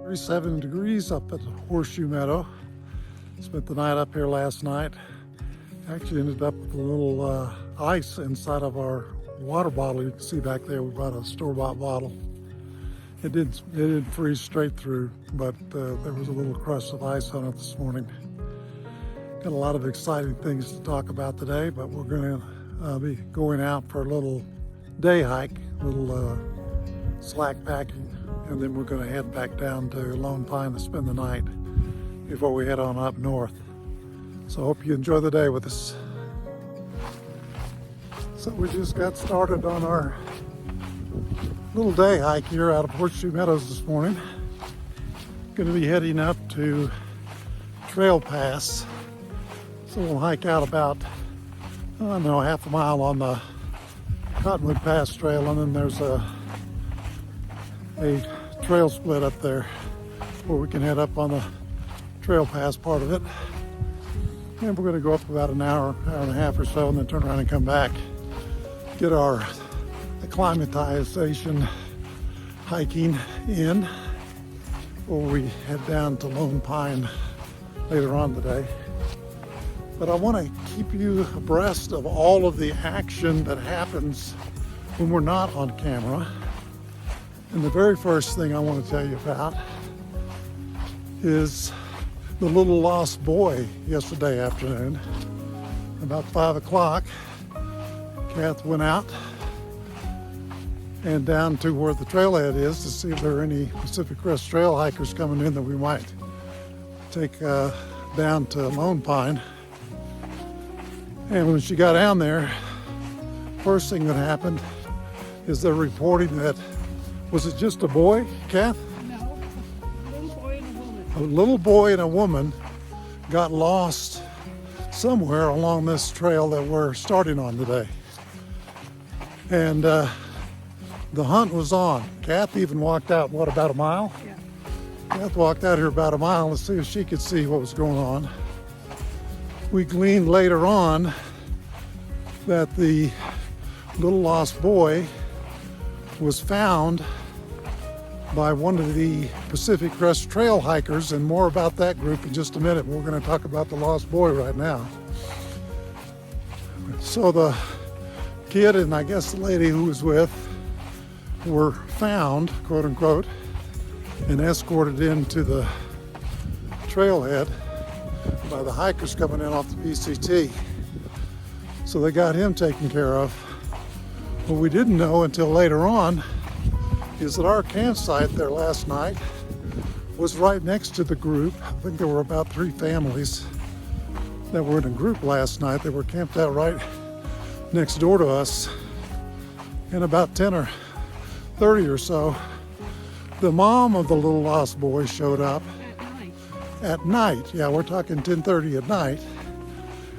37 degrees up at Horseshoe Meadow. Spent the night up here last night. Actually ended up with a little ice inside of our water bottle. You can see back there we brought a store-bought bottle. It didn't freeze straight through, but there was a little crust of ice on it this morning. Got a lot of exciting things to talk about today, but we're going to be going out for a little day hike, a little slack packing, and then we're going to head back down to Lone Pine to spend the night before we head on up north. So I hope you enjoy the day with us. So we just got started on our little day hike here out of Horseshoe Meadows this morning. Going to be heading up to Trail Pass. So we'll hike out about, I don't know, half a mile on the Cottonwood Pass Trail, and then there's a trail split up there where we can head up on the Trail Pass part of it. And we're going to go up about an hour and a half or so, and then turn around and come back, get our Aclimatization hiking in before we head down to Lone Pine later on today. But I want to keep you abreast of all of the action that happens when we're not on camera. And the very first thing I want to tell you about is the little lost boy yesterday afternoon. About 5 o'clock, Kath went out and down to where the trailhead is to see if there are any Pacific Crest Trail hikers coming in that we might take down to Lone Pine. And when she got down there, first thing that happened is they're reporting that, was it just a boy, Kath? No, a little boy and a woman. A little boy and a woman got lost somewhere along this trail that we're starting on today. And the hunt was on. Kath even walked out, what, about a mile? Yeah. Kath walked out here about a mile to see if she could see what was going on. We gleaned later on that the little lost boy was found by one of the Pacific Crest Trail hikers, and more about that group in just a minute. We're going to talk about the lost boy right now. So the kid and I guess the lady who was with were found, quote unquote, and escorted into the trailhead by the hikers coming in off the PCT. So they got him taken care of. What we didn't know until later on is that our campsite there last night was right next to the group. I think there were about 3 families that were in a group last night. They were camped out right next door to us. And about 10 or 30 or so, the mom of the little lost boy showed up. At night, yeah, we're talking 10:30 at night,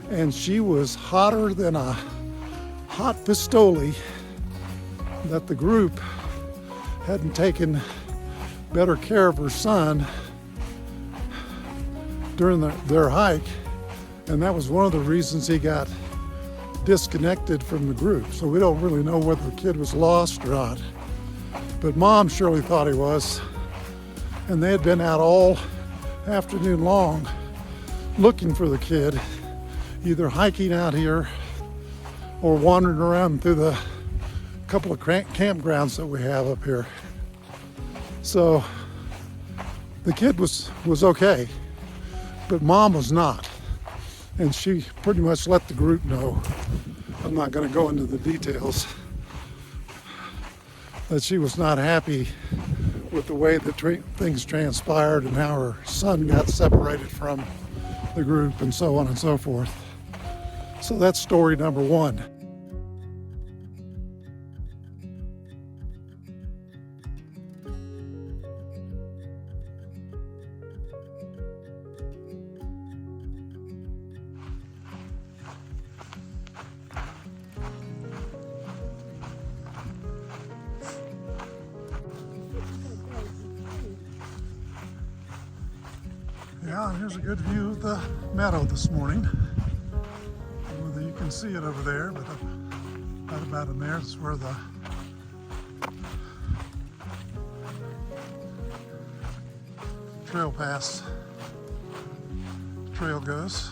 and she was hotter than a hot pistoli that the group hadn't taken better care of her son during their hike, and that was one of the reasons he got disconnected from the group. So we don't really know whether the kid was lost or not, but mom surely thought he was, and they had been out all afternoon long looking for the kid, either hiking out here or wandering around through the couple of campgrounds that we have up here. So the kid was okay, but mom was not, and she pretty much let the group know. I'm not going to go into the details, that she was not happy with the way that things transpired and how her son got separated from the group and so on and so forth. So that's story number 1. Yeah, here's a good view of the meadow this morning. Whether you can see it over there, but right about in there is where the trail pass trail goes.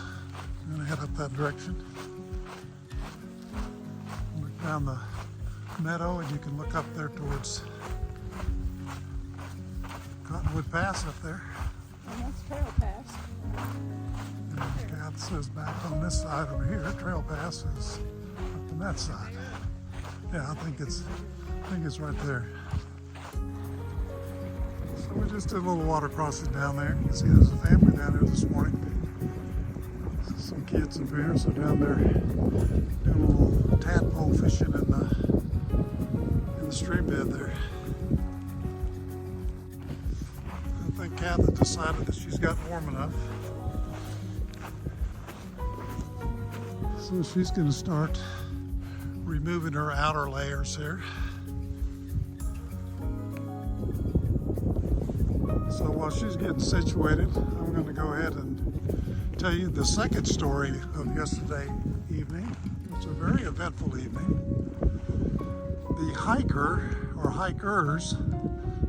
I'm gonna head up that direction. Look down the meadow and you can look up there towards Cottonwood Pass up there. And that's Trail Pass. And Kath says back on this side over here, Trail Pass is up on that side. Yeah, I think it's right there. So we just did a little water crossing down there. You can see there's a family down there this morning. Some kids and parents are down there doing a little tadpole fishing in the stream bed there. I think Kath has decided that she's gotten warm enough. So she's going to start removing her outer layers here. So while she's getting situated, I'm going to go ahead and tell you the second story of yesterday evening. It's a very eventful evening. The hiker or hikers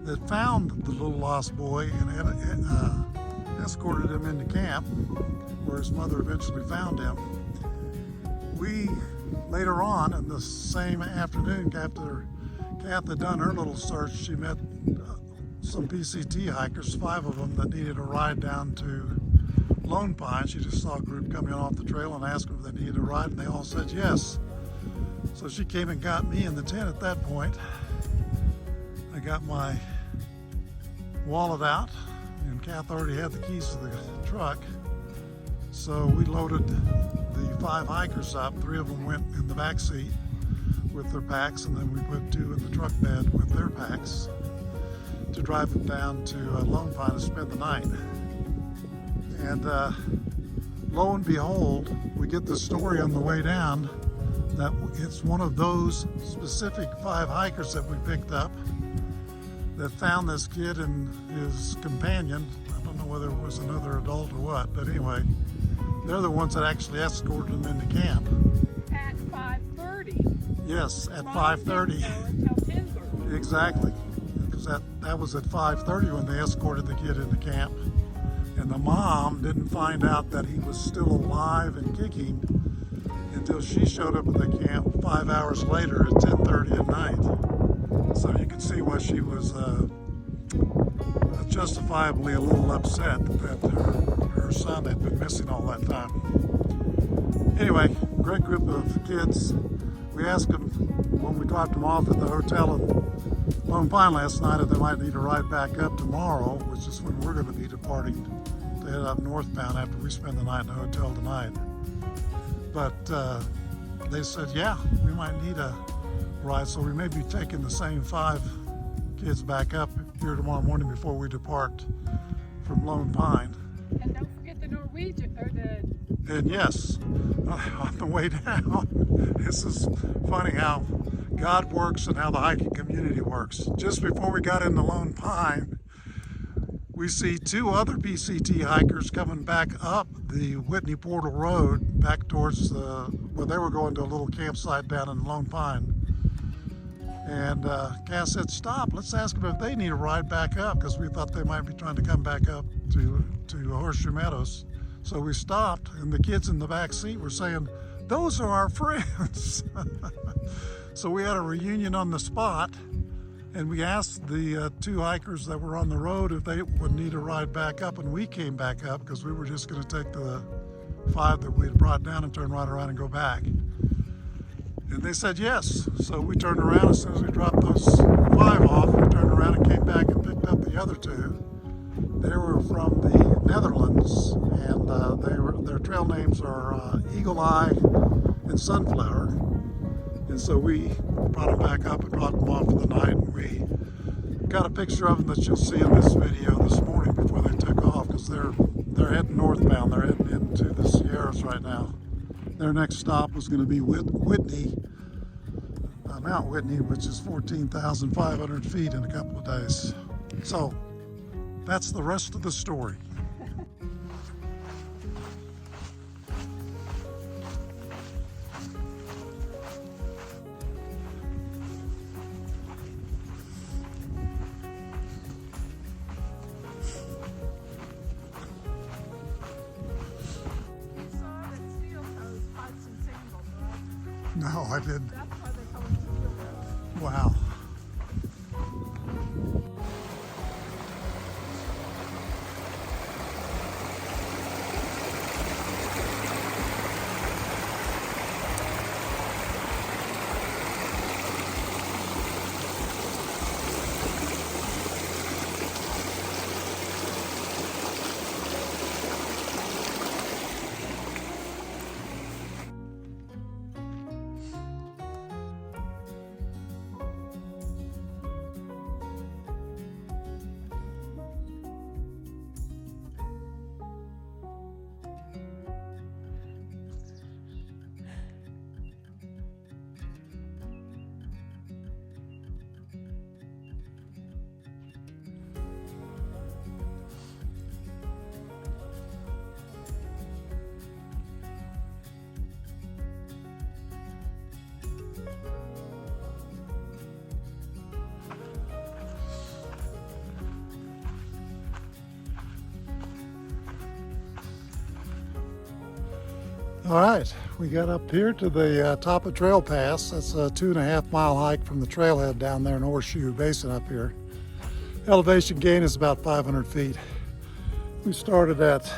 that found the little lost boy and escorted him into camp, where his mother eventually found him. We later on in the same afternoon, after Kath had done her little search, she met some PCT hikers, 5 of them, that needed a ride down to Lone Pine. She just saw a group coming off the trail and asked them if they needed a ride, and they all said yes. So she came and got me in the tent at that point. I got my wallet out, and Kath already had the keys to the truck. So we loaded the 5 hikers up. 3 of them went in the back seat with their packs, and then we put 2 in the truck bed with their packs to drive them down to Lone Pine to spend the night. And lo and behold, we get the story on the way down that it's one of those specific 5 hikers that we picked up that found this kid and his companion. I don't know whether it was another adult or what, but anyway, they're the ones that actually escorted him into camp. At 5:30. Yes, at 5:30. Until 10:30. Exactly. Because that was at 5:30 when they escorted the kid into camp. And the mom didn't find out that he was still alive and kicking until she showed up at the camp 5 hours later at 10:30 at night. So you can see why she was justifiably a little upset that her son had been missing all that time. Anyway, great group of kids. We asked them when we dropped them off at the hotel in Lone Pine last night if they might need a ride back up tomorrow, which is when we're going to be departing to head up northbound after we spend the night in the hotel tonight. But they said, yeah, we might need a ride, so we may be taking the same 5 kids back up here tomorrow morning before we depart from Lone Pine. And don't forget the Norwegian, or the... And yes, on the way down, this is funny how God works and how the hiking community works. Just before we got into Lone Pine, we see 2 other PCT hikers coming back up the Whitney Portal Road back towards where they were going to a little campsite down in Lone Pine. And Cass said, stop, let's ask them if they need a ride back up, because we thought they might be trying to come back up to Horseshoe Meadows. So we stopped, and the kids in the back seat were saying, those are our friends. So we had a reunion on the spot, and we asked the 2 hikers that were on the road if they would need a ride back up, and we came back up because we were just going to take the 5 that we had brought down and turn right around and go back. And they said yes. So we turned around as soon as we dropped those 5 off. We turned around and came back and picked up the other 2. They were from the Netherlands, and their trail names are Eagle Eye and Sunflower. And so we brought them back up and dropped them off for the night. And we got a picture of them that you'll see in this video this morning before they took off, because they're heading northbound. They're heading into the Sierras right now. Their next stop was going to be Whitney, Mount Whitney, which is 14,500 feet in a couple of days. So that's the rest of the story. No, I didn't. That's why they call it Horseshoe Meadows. Wow. All right, we got up here to the top of Trail Pass. That's a 2.5 mile hike from the trailhead down there in Horseshoe Basin up here. Elevation gain is about 500 feet. We started at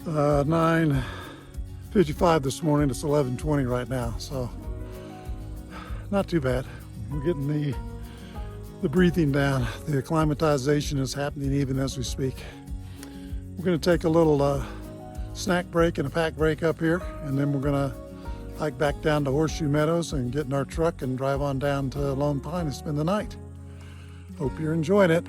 9:55 this morning. It's 11:20 right now, so not too bad. We're getting the breathing down. The acclimatization is happening even as we speak. We're going to take a little snack break and a pack break up here, and then we're going to hike back down to Horseshoe Meadows and get in our truck and drive on down to Lone Pine and spend the night. Hope you're enjoying it.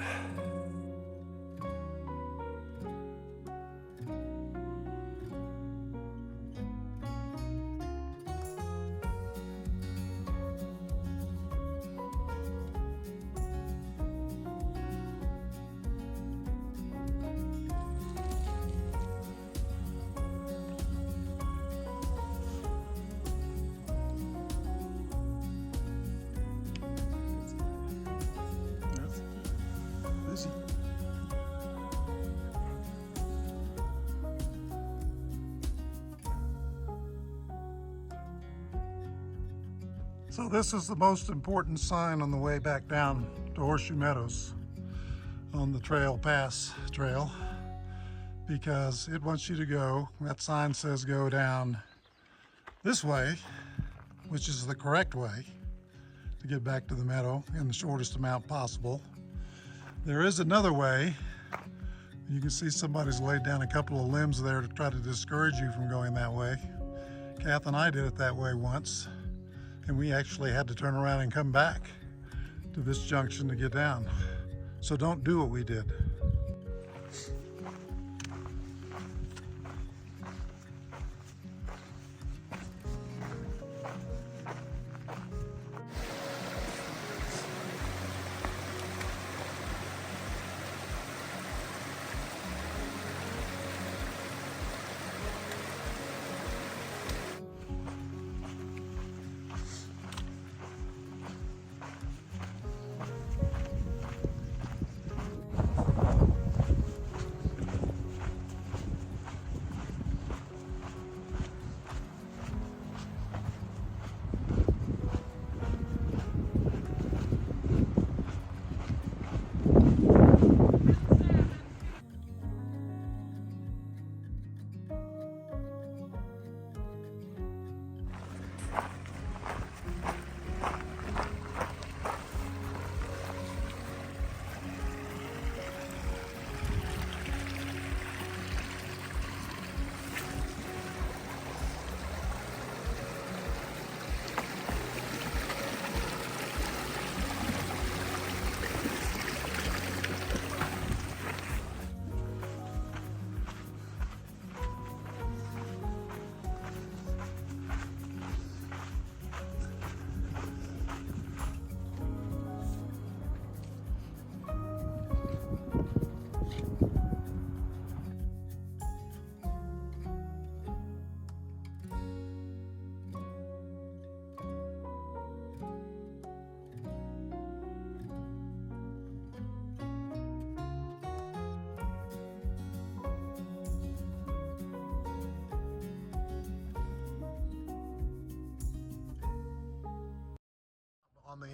Busy. So this is the most important sign on the way back down to Horseshoe Meadows on the Trail Pass trail, because it wants you to go, that sign says go down this way, which is the correct way to get back to the meadow in the shortest amount possible. There is another way. You can see somebody's laid down a couple of limbs there to try to discourage you from going that way. Kath and I did it that way once, and we actually had to turn around and come back to this junction to get down. So don't do what we did.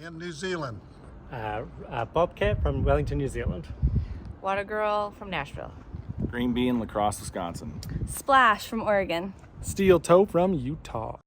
in New Zealand. Bobcat from Wellington, New Zealand. Water Girl from Nashville. Green Bean, La Crosse, Wisconsin. Splash from Oregon. Steel Toe from Utah.